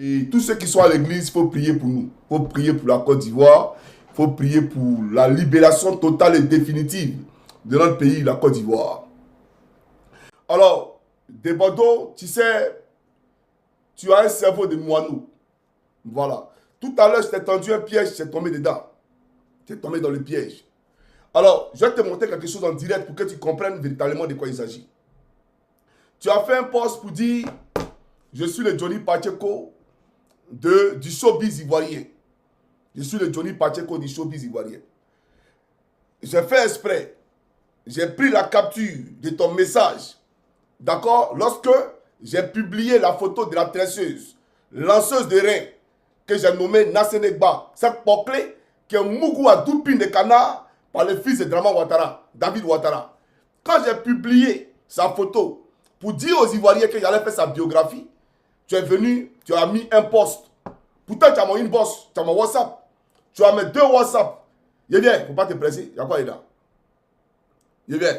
Et tous ceux qui sont à l'église, il faut prier pour nous. Il faut prier pour la Côte d'Ivoire. Il faut prier pour la libération totale et définitive de notre pays, la Côte d'Ivoire. Alors, des Bordeaux, tu sais, tu as un cerveau de moineau. Voilà. Tout à l'heure, je t'ai tendu un piège, tu es tombé dedans. Tu es tombé dans le piège. Alors, je vais te montrer quelque chose en direct pour que tu comprennes véritablement de quoi il s'agit. Tu as fait un post pour dire, je suis le Johnny Pacheco du showbiz ivoirien. Je suis le Johnny Pacheco du showbiz ivoirien. J'ai fait exprès. J'ai pris la capture de ton message. D'accord? Lorsque j'ai publié la photo de la tresseuse, lanceuse de reins, que j'ai nommée Nassenegba, cette poclée qui est Mougou à Doupine de Canard par le fils de Draman Ouattara, David Ouattara. Quand j'ai publié sa photo pour dire aux Ivoiriens que j'allais faire sa biographie, tu es venu, tu as mis un post. Pourtant, tu as mon inbox, tu as mon WhatsApp. Tu as mes 2 WhatsApp. Il vient, il ne faut pas te presser. Il y a quoi dedans? Il vient.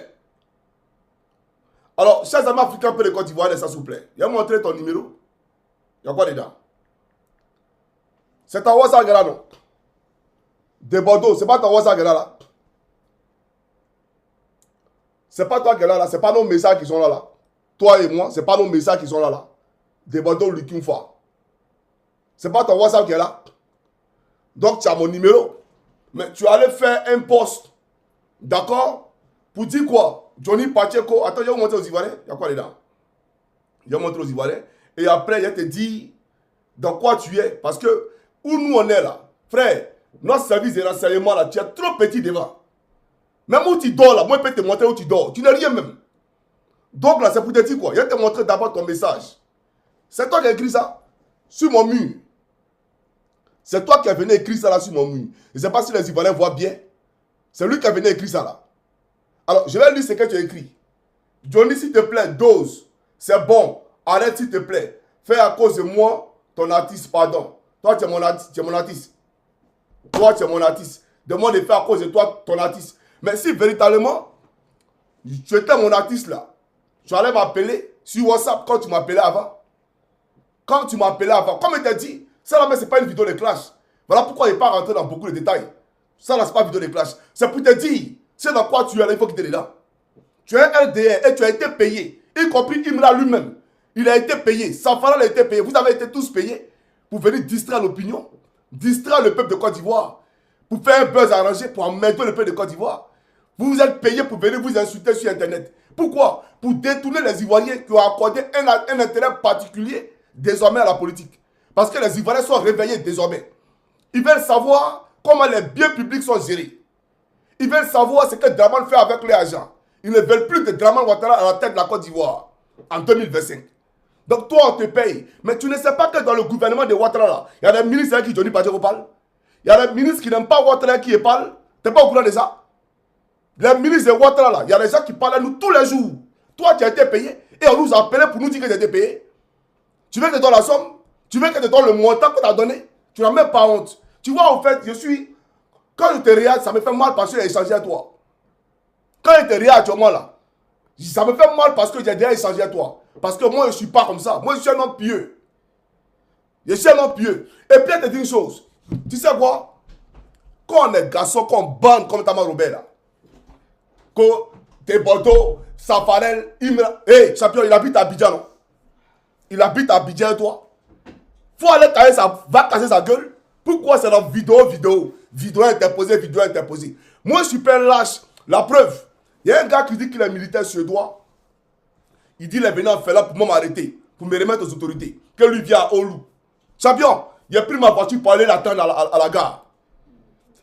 Alors, chers amis africains, peu de Côte d'Ivoire, ça s'il vous plaît. Il a montré ton numéro. Il y a quoi dedans? C'est ton WhatsApp là, non? De Bordeaux, c'est pas ton WhatsApp là. C'est pas toi qui est là. C'est pas nos messages qui sont là. Toi et moi, c'est pas nos messages qui sont là. De Bordeaux, Lukumfa. C'est pas ton WhatsApp qui est là. Donc, tu as mon numéro. Mais tu allais faire un post. D'accord? Pour dire quoi? Johnny Pacheco. Attends, je vais vous montrer aux Ivoiriens. Il y a quoi dedans? Je vais vous montrer aux Ivoiriens. Et après, je vais te dire dans quoi tu es. Parce que, où nous on est là, frère, notre service de renseignement là, tu es trop petit devant. Même où tu dors là, moi je peux te montrer où tu dors. Tu n'es rien même. Donc là, c'est pour te dire quoi? Je vais te montrer d'abord ton message. C'est toi qui as écrit ça sur mon mur. C'est toi qui as venu écrire ça là sur mon mur. Je ne sais pas si les Ivoiriens voient bien. C'est lui qui a venu écrire ça là. Alors, je vais lire ce que tu as écrit. Johnny, s'il te plaît, dose. C'est bon. Arrête, s'il te plaît. Fais à cause de moi, ton artiste, pardon. Toi, tu es mon artiste. Toi, tu es mon artiste. Demande de faire à cause de toi, ton artiste. Mais si véritablement, tu étais mon artiste là, tu allais m'appeler sur WhatsApp quand tu m'appelais avant. Comme je t'ai dit, ça là, mais ce n'est pas une vidéo de clash. Voilà pourquoi il n'est pas rentré dans beaucoup de détails. Ça là, ce n'est pas une vidéo de clash. C'est pour te dire, c'est dans quoi tu es là, il faut que tu es dedans. Tu es un LDR et tu as été payé, y compris Imra lui-même. Il a été payé, Safara a été payé. Vous avez été tous payés pour venir distraire l'opinion, distraire le peuple de Côte d'Ivoire, pour faire un buzz arrangé, pour emmerder le peuple de Côte d'Ivoire. Vous êtes payés pour venir vous insulter sur Internet. Pourquoi? Pour détourner les Ivoiriens qui ont accordé un intérêt particulier désormais à la politique. Parce que les Ivoiriens sont réveillés désormais. Ils veulent savoir comment les biens publics sont gérés. Ils veulent savoir ce que Draman fait avec les agents. Ils ne veulent plus de Draman Ouattara à la tête de la Côte d'Ivoire en 2025. Donc toi, on te paye. Mais tu ne sais pas que dans le gouvernement de Ouattara, là, il y a des ministres qui Johnny Pacheco parle. Il y a des ministres qui n'aiment pas Ouattara qui parlent. Tu n'es pas au courant de ça? Les ministres de Ouattara, là, il y a des gens qui parlent à nous tous les jours. Toi, tu as été payé et on nous a appelé pour nous dire que tu as été payé. Tu veux que je te donne la somme? Tu veux que je te donne le montant que tu as donné? Tu n'as même pas honte. Tu vois, en fait, quand je te regarde, ça me fait mal parce que j'ai échangé à toi. Quand je te regarde actuellement là, ça me fait mal parce que j'ai déjà échangé à toi. Parce que moi, je ne suis pas comme ça. Moi, je suis un homme pieux. Je suis un homme pieux. Et puis, je te dis une chose. Tu sais quoi? Quand on est garçon, quand on bande comme Tama Robert là, que t'es Bordeaux, Safarel, Imra. Hé, champion, il habite à Abidjan, non? Il habite à Abidjan, toi. Faut aller casser va casser sa gueule. Pourquoi c'est la vidéo interposée. Moi, je suis pas lâche. La preuve, il y a un gars qui dit qu'il est militaire suédois. Il dit qu'il est venu en faire là pour m'arrêter, pour me remettre aux autorités. Que lui vient à Oulu. Champion, il a pris ma voiture pour aller l'attendre à la gare.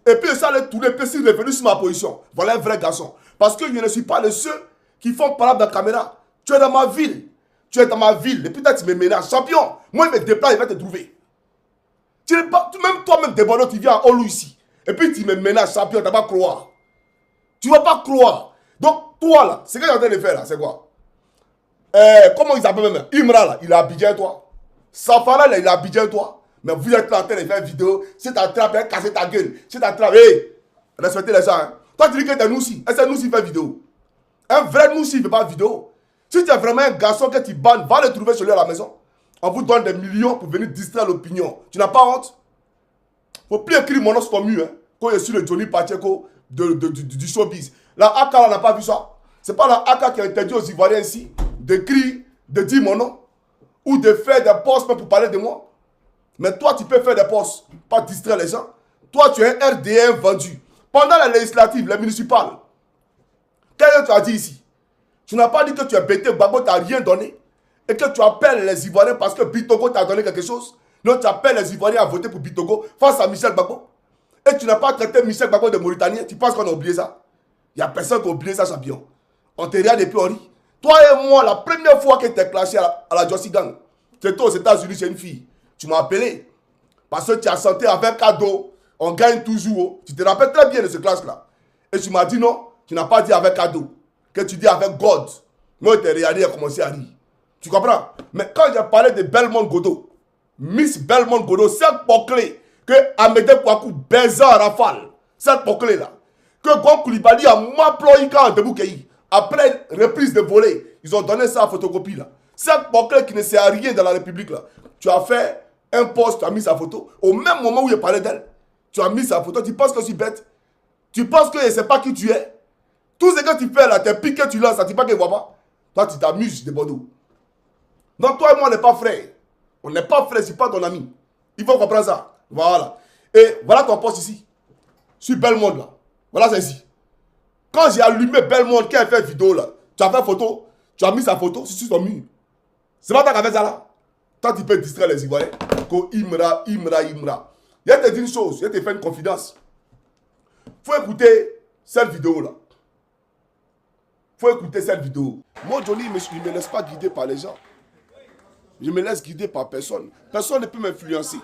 Et puis ça allait tourner, puis il est venu sur ma position. Voilà un vrai garçon. Parce que je ne suis pas de ceux qui font parler dans la caméra. Tu es dans ma ville. Tu es dans ma ville. Et puis tu me ménages. Champion, moi je me déplace, il va te trouver. Même toi-même, Débordon, tu viens à Oulu ici. Et puis tu me ménages, champion, tu ne vas pas croire. Tu ne vas pas croire. Donc toi là, ce que j'ai en train de faire là, c'est quoi? Comment ils s'appellent même? Imra là, il a Abidjan toi. Safara là, il a Abidjan toi. Mais vous êtes là en train de faire une vidéo. Si tu attrapes, il va casser ta gueule. Si tu attrapes, hé, respectez les gens. Hein. Toi, tu dis que tu es Noussi. Est-ce que Noussi fait vidéo? Un vrai Noussi ne fait pas vidéo. Si tu es vraiment un garçon que tu bannes, va le trouver chez lui à la maison. On vous donne des millions pour venir distraire l'opinion. Tu n'as pas honte? Faut plus écrire mon nom sur ton mur. Hein, quand je suis le Johnny Pacheco du showbiz. La AK là n'a pas vu ça. C'est pas la AK qui a interdit aux Ivoiriens ici d'écrire, de dire mon nom. Ou de faire des posts pour parler de moi. Mais toi, tu peux faire des posts, pas distraire les gens. Toi, tu es un RDN vendu. Pendant les législatives, les municipales, qu'est-ce que tu as dit ici? Tu n'as pas dit que tu es bêté, Gbagbo t'a rien donné. Et que tu appelles les Ivoiriens parce que Bitogo t'a donné quelque chose. Non, tu appelles les Ivoiriens à voter pour Bitogo face à Michel Gbagbo. Et tu n'as pas traité Michel Gbagbo de Mauritanien. Tu penses qu'on a oublié ça? Il n'y a personne qui a oublié ça, champion. On te regarde et puis on rit. Toi et moi, la première fois que tu es clashé à la Jossi Gang, c'était aux États-Unis chez une fille. Tu m'as appelé. Parce que tu as chanté avec cadeau. On gagne toujours. Tu te rappelles très bien de ce clash-là. Et tu m'as dit non, tu n'as pas dit avec cadeau. Que tu dis avec God. Moi, je t'ai regardé et commencé à rire. Tu comprends? Mais quand j'ai parlé de Belmont Godot, Miss Belmont Godot, cette bouclée que Amédée Kouakou baisait en rafale, cette bouclée-là, que Gon Koulibaly a m'employé quand debout Keï. Après reprise de volée, ils ont donné ça à photocopie là. Cette bouclée qui ne sert à rien dans la République là. Tu as fait un post, tu as mis sa photo. Au même moment où il parlait d'elle, tu as mis sa photo. Tu penses que je suis bête? Tu penses que je ne sais pas qui tu es? Tout ce que tu fais là, tes pics que tu lances, ça ne dit pas qu'il ne voit pas. Toi, tu t'amuses de Bordeaux. Donc toi et moi, on n'est pas frères. On n'est pas frères, c'est pas ton ami. Il faut comprendre ça. Voilà. Et voilà ton poste ici. Sur Belmont là. Voilà, c'est ici. Quand j'ai allumé Belmont, qui a fait vidéo là, tu as fait photo, tu as mis sa photo sur son mur. C'est pas toi qui as fait ça là. Toi, tu peux distraire les Ivoiriens. Imra. Je vais te dire une chose, je vais te faire une confidence. Faut écouter cette vidéo là. Faut écouter cette vidéo. Moi, Johnny, je ne me laisse pas guider par les gens. Je me laisse guider par personne. Personne ne peut m'influencer.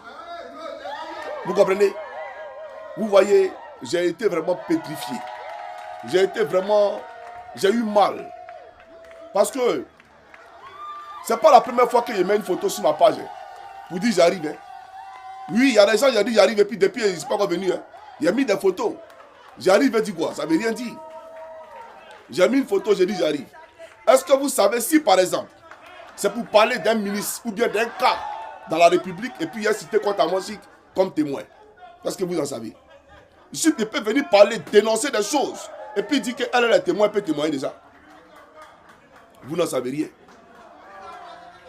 Vous comprenez? Vous voyez, j'ai été vraiment pétrifié. J'ai eu mal. Parce que c'est pas la première fois que je mets une photo sur ma page. Pour dire j'arrive. Hein. Oui, il y a des gens qui ont dit j'arrive et puis depuis, ils ne sont pas revenus. Hein. Il a mis des photos. J'arrive et dit quoi? Ça ne veut rien dire. J'ai mis une photo, j'ai dit j'arrive. Est-ce que vous savez si par exemple, c'est pour parler d'un ministre ou bien d'un cas dans la République et puis il y a cité contre Amonsik comme témoin? Est-ce que vous en savez? Je peux venir parler, dénoncer des choses et puis dire qu'elle est témoin, elle peut témoigner déjà. Vous n'en savez rien.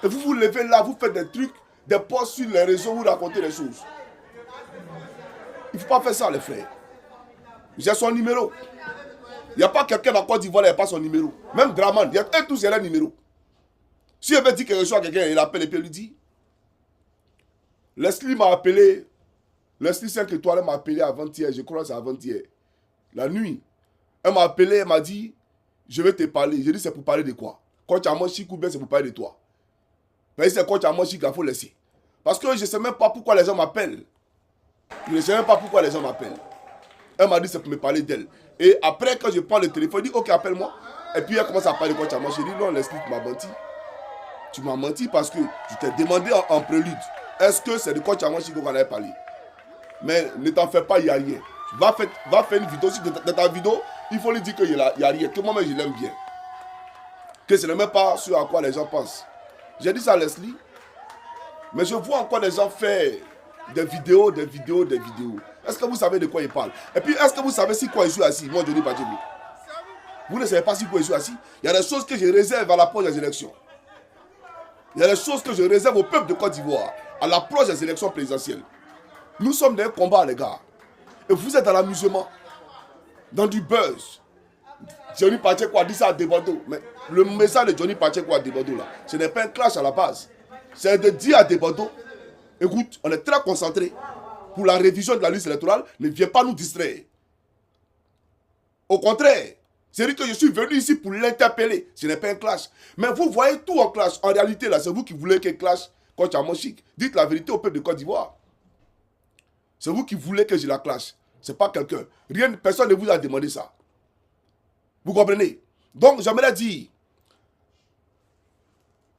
Et vous vous levez là, vous faites des trucs, des posts sur les réseaux, vous racontez des choses. Il ne faut pas faire ça les frères. J'ai son numéro. Il n'y a pas quelqu'un dans Côte d'Ivoire, il n'y a pas son numéro. Même Draman, il y a un tout seul numéro. Si je veux dire quelque chose à quelqu'un, il appelle et puis il lui dit. Leslie m'a appelé. Leslie 5 étoiles m'a appelé avant-hier. Je crois que c'est avant-hier. La nuit. Elle m'a appelé, elle m'a dit, je vais te parler. J'ai dit, c'est pour parler de quoi? Quand tu as mon chic ou bien c'est pour parler de toi? Mais c'est quand tu as mon chic, il faut laisser. Parce que je ne sais même pas pourquoi les gens m'appellent. Je ne sais même pas pourquoi les gens m'appellent. Elle m'a dit, c'est pour me parler d'elle. Et après, quand je prends le téléphone, elle dit, ok, appelle-moi. Et puis elle commence à parler de quoi tu as mangé. J'ai dit, non, Leslie, tu m'as menti. Tu m'as menti parce que je t'ai demandé en prélude, est-ce que c'est de quoi tu as mangé qu'on avait parlé? Mais ne t'en fais pas, il n'y a rien. Va faire une vidéo. Dans ta vidéo, il faut lui dire qu'il n'y a rien. Que moi-même, je l'aime bien. Que ce n'est même pas ce à quoi les gens pensent. J'ai dit ça à Leslie. Mais je vois encore des gens faire des vidéos. Est-ce que vous savez de quoi ils parlent? Et puis, est-ce que vous savez si quoi je suis assis? Moi, Johnny Pacheco. Vous ne savez pas si quoi je suis assis? Il y a des choses que je réserve à l'approche des élections. Il y a des choses que je réserve au peuple de Côte d'Ivoire à l'approche des élections présidentielles. Nous sommes dans un combat, les gars. Et vous êtes dans l'amusement, dans du buzz. Johnny Pacheco a dit ça à Debordeaux. Mais le message de Johnny Pacheco à Debordeaux, là, ce n'est pas un clash à la base. C'est de dire à Debordeaux, écoute, on est très concentré pour la révision de la liste électorale, ne viens pas nous distraire. Au contraire, c'est dire que je suis venu ici pour l'interpeller. Ce n'est pas un clash. Mais vous voyez tout en clash. En réalité, là, c'est vous qui voulez qu'il clash contre Amonsik. Dites la vérité au peuple de Côte d'Ivoire. C'est vous qui voulez que je la clash. Ce n'est pas quelqu'un. Personne ne vous a demandé ça. Vous comprenez? Donc, j'aimerais dire,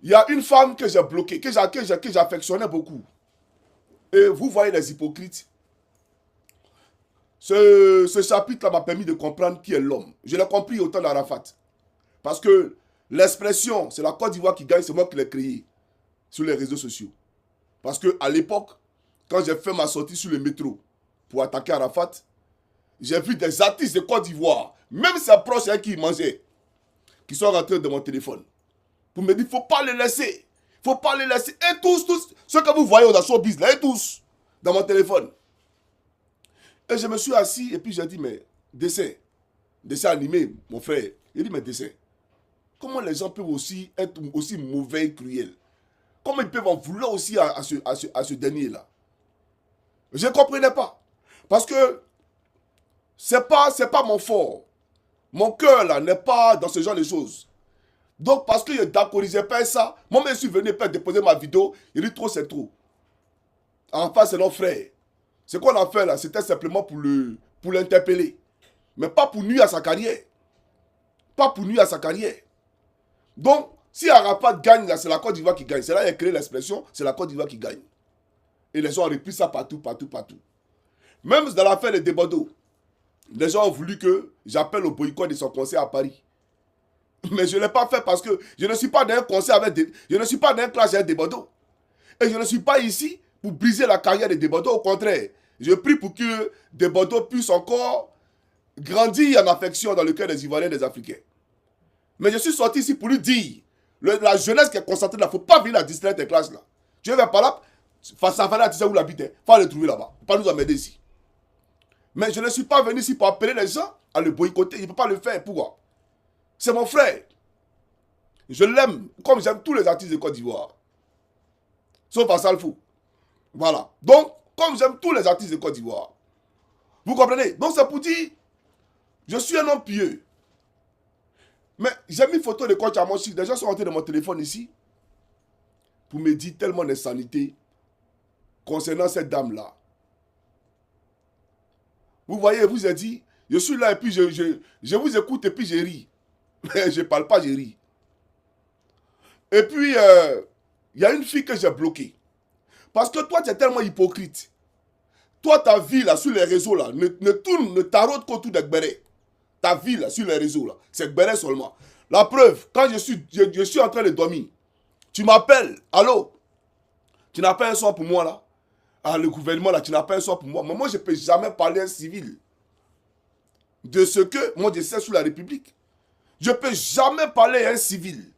il y a une femme que j'ai bloquée, que j'affectionnais beaucoup. Et vous voyez les hypocrites. Ce chapitre-là m'a permis de comprendre qui est l'homme. Je l'ai compris au temps d'Arafat. Parce que l'expression, c'est la Côte d'Ivoire qui gagne, c'est moi qui l'ai créé. sur les réseaux sociaux. Parce qu'à l'époque, quand j'ai fait ma sortie sur le métro pour attaquer Arafat, j'ai vu des artistes de Côte d'Ivoire, même ses proches avec qui ils mangeaient, qui sont rentrés dans mon téléphone. Pour me dire, il ne faut pas les laisser. Il ne faut pas les laisser. Et tous, ceux que vous voyez dans showbiz, là, et tous, dans mon téléphone. Et je me suis assis et puis j'ai dit, mais dessin animé, mon frère. Il dit, mais dessin. Comment les gens peuvent aussi être aussi mauvais et cruels? Comment ils peuvent en vouloir aussi à ce dernier-là? Je ne comprenais pas. Parce que c'est pas mon fort. Mon cœur, là, n'est pas dans ce genre de choses. Donc, parce que je n'accolisais pas ça, moi-même, je suis venu pour déposer ma vidéo. Il dit trop, c'est trop. En face, c'est notre frère. Ce qu'on a fait là, c'était simplement pour l'interpeller. Mais pas pour nuire à sa carrière. Pas pour nuire à sa carrière. Donc, si Arafat gagne, là, c'est la Côte d'Ivoire qui gagne. C'est là qu'il a créé l'expression, c'est la Côte d'Ivoire qui gagne. Et les gens ont repris ça partout. Même dans l'affaire de Debado, les gens ont voulu que j'appelle au boycott de son concert à Paris. Mais je ne l'ai pas fait parce que je ne suis pas dans un concert je ne suis pas dans un clash avec Debado. Et je ne suis pas ici pour briser la carrière de Debado. Au contraire, je prie pour que Debado puisse encore grandir en affection dans le cœur des Ivoiriens et des Africains. Mais je suis sorti ici pour lui dire, la jeunesse qui est concentrée là, il ne faut pas venir la distraire des classes là. Tu ne vas pas là, face à Fana, tu sais où l'habite, il faut le trouver là-bas. Il ne faut pas nous amener ici. Mais je ne suis pas venu ici pour appeler les gens à le boycotter. Il ne peut pas le faire. Pourquoi? C'est mon frère. Je l'aime comme j'aime tous les artistes de Côte d'Ivoire. Sauf à Salfou. Voilà. Donc, comme j'aime tous les artistes de Côte d'Ivoire. Vous comprenez? Donc, c'est pour dire, je suis un homme pieux. Mais j'ai mis une photo de Coach Amoshi. Des gens sont rentrés dans mon téléphone ici pour me dire tellement d'insanité concernant cette dame-là. Vous voyez, vous avez dit, je suis là et puis je vous écoute et puis je ris. Je ne parle pas, je ris. Et puis, il y a une fille que j'ai bloquée. Parce que toi, tu es tellement hypocrite. Toi, ta vie là, sur les réseaux là, ne taraude qu'autour de Gbéré. Ta vie là, sur les réseaux là, c'est Gbéré seulement. La preuve, quand je suis en train de dormir, tu m'appelles, allô? Tu n'as pas un soin pour moi là? Ah, le gouvernement là, tu n'as pas un soin pour moi. Mais moi, je ne peux jamais parler à un civil de ce que moi je sais sous la République. Je ne peux jamais parler à un civil